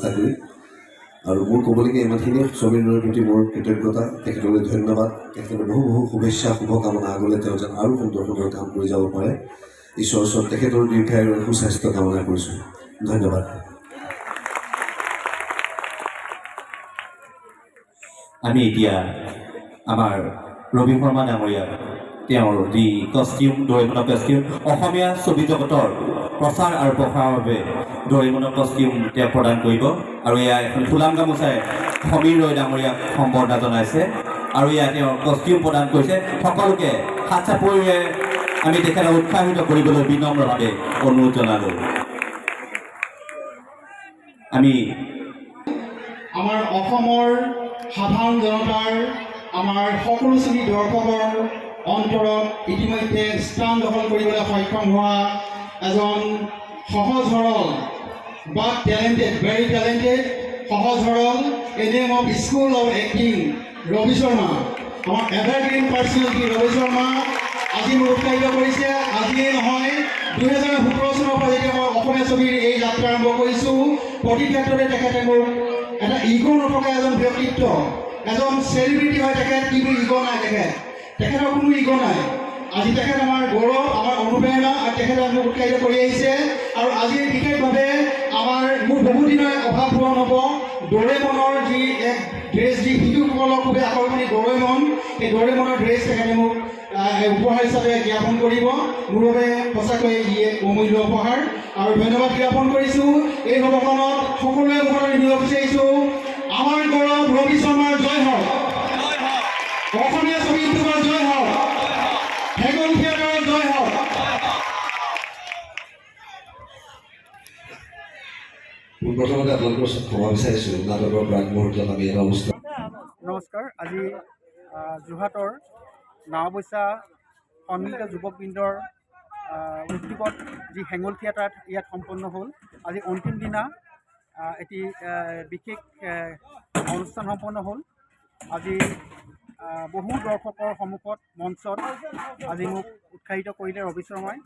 চেষ্টা কৰি আৰু মোৰ ক'বলগীয়া ইমানখিনিয়ে সমীৰৰ প্ৰতি মোৰ কৃতজ্ঞতা তেখেতলৈ ধন্যবাদ তেখেতলৈ বহু বহু শুভেচ্ছা শুভকামনা আগলৈ তেওঁ যেন আৰু সুন্দৰ সুন্দৰ কাম কৰি যাব পাৰে ঈশ্বৰৰ ওচৰত তেখেতৰ দীৰ্ঘায়ু আৰু সুস্বাস্থ্য কামনা কৰিছোঁ ধন্যবাদ আমি এতিয়া আমাৰ ৰবি শৰ্মা ডাঙৰীয়া তেওঁৰ যি কষ্টিউম ডৰেমনৰ কষ্টিউম অসমীয়া ছবি জগতৰ প্ৰচাৰ আৰু প্ৰসাৰৰ বাবে ডৰেমনৰ কষ্টিউম তেওঁ প্ৰদান কৰিব আৰু এয়া এখন ফুলাম গামোচাই সমীৰ ৰয় ডাঙৰীয়াক সম্বৰ্ধনা জনাইছে আৰু এয়া তেওঁৰ কষ্টিউম প্ৰদান কৰিছে সকলোকে হাত চাপৰিৰে আমি তেখেতক উৎসাহিত কৰিবলৈ বিনম্ৰভাৱে অনুৰোধ জনালোঁ আমি আমাৰ অসমৰ সাধাৰণ জনতাৰ আমাৰ সকলো শ্ৰেণীৰ দৰ্শকৰ অন্তৰত ইতিমধ্যে স্থান দখল কৰিবলৈ সক্ষম হোৱা এজন সহজ সৰল বাট টেলেণ্টেড ভেৰি টেলেণ্টেড সহজ সৰল a name of school of acting Rabi Sharma আমাৰ এভাৰগ্ৰীণ পাৰ্চনেলিটি ৰবি শৰ্মা আজি মোক উৎসাহিত কৰিছে আজিয়ে নহয় 2017 চনৰ পৰা যেতিয়া মই অসমীয়া ছবিৰ এই যাত্ৰা আৰম্ভ কৰিছোঁ প্ৰতি ক্ষেত্ৰতে তেখেতে মোক এটা ইগ' নথকা এজন ব্যক্তিত্ব এজন চেলিব্ৰিটি হয় তেখেত কিন্তু ইগ' নাই তেখেতৰ কোনো ইগ' নাই আজি তেখেত আমাৰ গৌৰৱ আমাৰ অনুপ্ৰেৰণা আৰু তেখেতে মোক উৎসাহিত কৰি আহিছে আৰু আজি বিশেষভাৱে মোৰ বহুদিনৰ অভাৱ পূৰণ হ'ব ডৰেমনৰ যি এক ড্ৰেছ যি শিশুসকলক খুবেই আকৰ্ষণীয় ডৰেমন সেই ডৰেমনৰ ড্ৰেছ তেখেতে মোক উপহাৰ হিচাপে জ্ঞাপন কৰিব মোৰ বাবে সঁচাকৈ ই এক অমূল্য উপহাৰ আৰু ধন্যবাদ জ্ঞাপন কৰিছোঁ এই সভাখনত সকলোৱে মুখত দিব বিচাৰিছোঁ আমাৰ গৌৰৱ ৰবি শৰ্মাৰ জয় হওক অসমীয়া ছবি উদ্যোগৰ জয় হওক হেগল থিয়েটাৰৰ জয় হওক প্ৰথমতে আপোনালোকৰ ক্ষমা বিচাৰিছোঁ নাটকৰ প্ৰাক মুহূৰ্তত আমি এটা অনুষ্ঠান নমস্কাৰ আজি যোৰহাটৰ নাওবৈচা সন্মিলিত যুৱকবৃন্দৰ উদ্যোগত যি হেঙুল থিয়েটাৰ ইয়াত সম্পন্ন হ'ল আজি অন্তিম দিনা এটি বিশেষ অনুষ্ঠান সম্পন্ন হ'ল আজি বহু দৰ্শকৰ সন্মুখত মঞ্চত আজি মোক উৎসাহিত কৰিলে ৰবি শৰ্মাই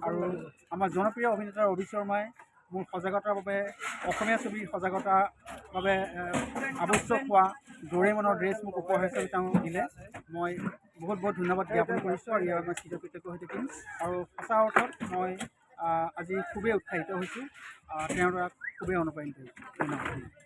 আৰু আমাৰ জনপ্ৰিয় অভিনেতা ৰবি শৰ্মাই মোৰ সজাগতাৰ বাবে অসমীয়া ছবিৰ সজাগতাৰ বাবে আৱশ্যক হোৱা ডৰেমনৰ ড্ৰেছ মোক উপহাৰ হিচাপে তেওঁ দিলে মই বহুত বহুত ধন্যবাদ জ্ঞাপন কৰিছোঁ আৰু ইয়াৰ মই চিৰকৃতজ্ঞ হৈ থাকিম আৰু সঁচা অৰ্থত মই আজি খুবেই উৎসাহিত হৈছোঁ তেওঁৰ দ্বাৰা খুবেই অনুপ্ৰাণিত হৈছোঁ ধন্যবাদ